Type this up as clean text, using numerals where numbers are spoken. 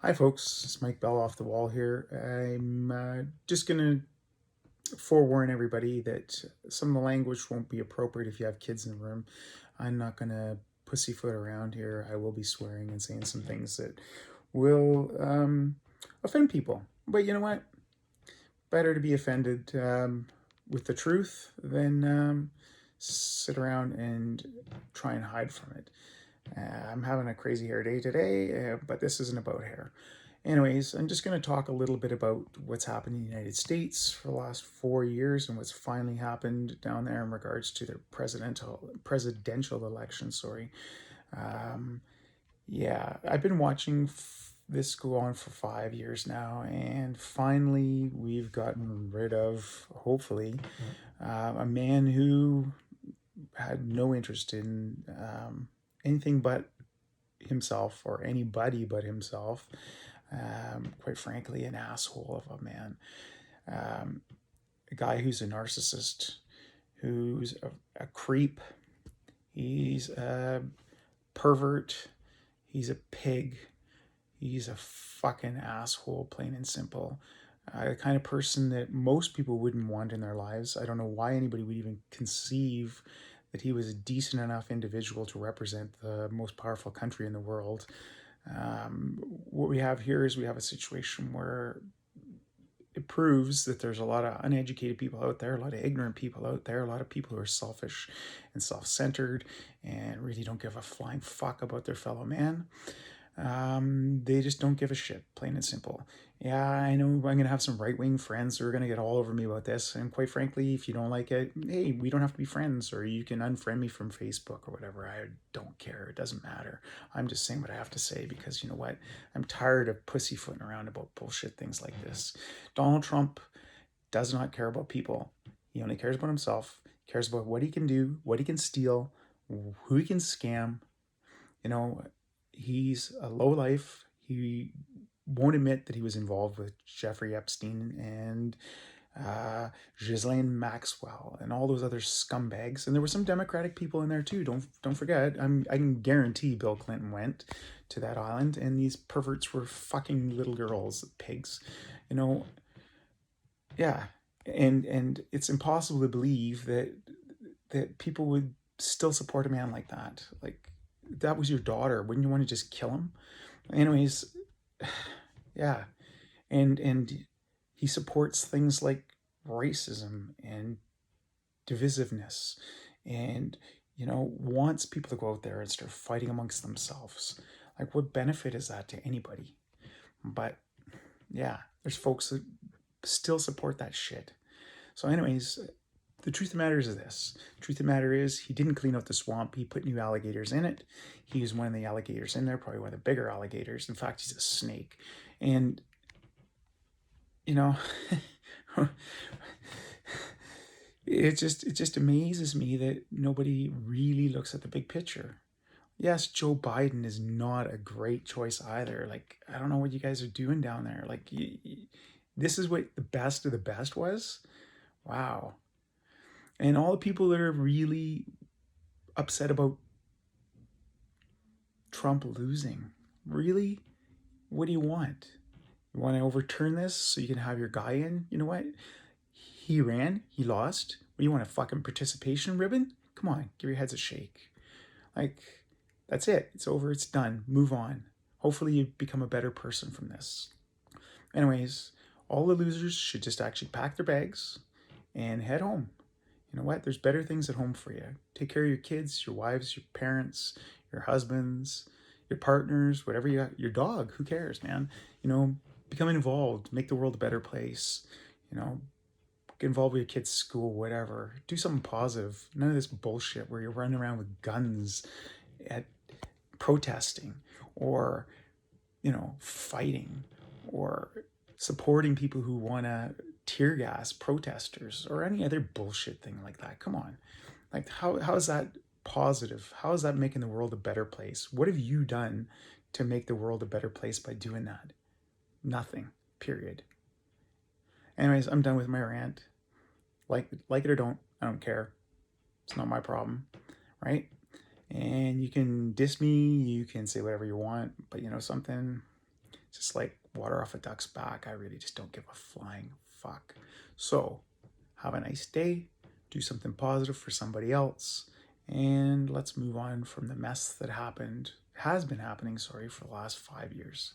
Hi, folks. It's Mike Bell off the wall here. I'm just going to forewarn everybody that some of the language won't be appropriate if you have kids in the room. I'm not going to pussyfoot around here. I will be swearing and saying some things that will offend people. But you know what? Better to be offended with the truth than sit around and try and hide from it. I'm having a crazy hair day today, but this isn't about hair. Anyways, I'm just going to talk a little bit about what's happened in the United States for the last 4 years and what's finally happened down there in regards to their presidential election. Um, yeah, I've been watching this go on for 5 years now, and finally we've gotten rid of, hopefully, a man who had no interest in anything but himself or anybody but himself. Quite frankly, an asshole of a man. Um, a guy who's a narcissist, who's a creep. He's a pervert. He's a pig. He's a fucking asshole, plain and simple. The kind of person that most people wouldn't want in their lives. I don't know why anybody would even conceive that he was a decent enough individual to represent the most powerful country in the world. What we have here is we have a situation where it proves that there's a lot of uneducated people out there, a lot of ignorant people out there, a lot of people who are selfish and self-centered and really don't give a flying fuck about their fellow man. They just don't give a shit, plain and simple. Yeah, I know I'm going to have some right-wing friends who are going to get all over me about this. And quite frankly, if you don't like it, hey, we don't have to be friends, or you can unfriend me from Facebook or whatever. I don't care. It doesn't matter. I'm just saying what I have to say because you know what? I'm tired of pussyfooting around about bullshit things like this. Donald Trump does not care about people. He only cares about himself. He cares about what he can do, what he can steal, who he can scam. You know, he's a low life. He won't admit that he was involved with Jeffrey Epstein and Ghislaine Maxwell and all those other scumbags. And there were some Democratic people in there too. Don't forget. I can guarantee Bill Clinton went to that island, and these perverts were fucking little girls, pigs. You know, yeah. And it's impossible to believe that people would still support a man like that. Like, that was your daughter. Wouldn't you want to just kill him? Anyways, yeah. And he supports things like racism and divisiveness and wants people to go out there and start fighting amongst themselves. Like, what benefit is that to anybody? But yeah, there's folks that still support that shit. So anyways, the truth of the matter is this. The truth of the matter is he didn't clean out the swamp. He put new alligators in it. He was one of the alligators in there, probably one of the bigger alligators. In fact, he's a snake. And, you know, it just amazes me that nobody really looks at the big picture. Yes, Joe Biden is not a great choice either. Like, I don't know what you guys are doing down there. Like, this is what the best of the best was? Wow. And all the people that are really upset about Trump losing, really? What do you want? You want to overturn this so you can have your guy in? You know what? He ran, he lost. What do you want, a fucking participation ribbon? Come on, give your heads a shake. Like, that's it. It's over, it's done. Move on. Hopefully you become a better person from this. Anyways, all the losers should just actually pack their bags and head home. You know what? There's better things at home for you. Take care of your kids, your wives, your parents, your husbands, your partners, whatever you got, your dog. Who cares, man? Become involved. Make the world a better place. You know, get involved with your kids' school, whatever. Do something positive. None of this bullshit where you're running around with guns at protesting or, fighting or supporting people who want to tear gas protesters or any other bullshit thing like that. Come on. Like, how is that positive? How is that making the world a better place? What have you done to make the world a better place by doing that? Nothing. Period. Anyways, I'm done with my rant. Like it or don't, I don't care. It's not my problem, right? And you can diss me, you can say whatever you want, but you know something? just like water off a duck's back. I really just don't give a flying fuck. So have a nice day, do something positive for somebody else, and let's move on from the mess that has been happening, for the last 5 years.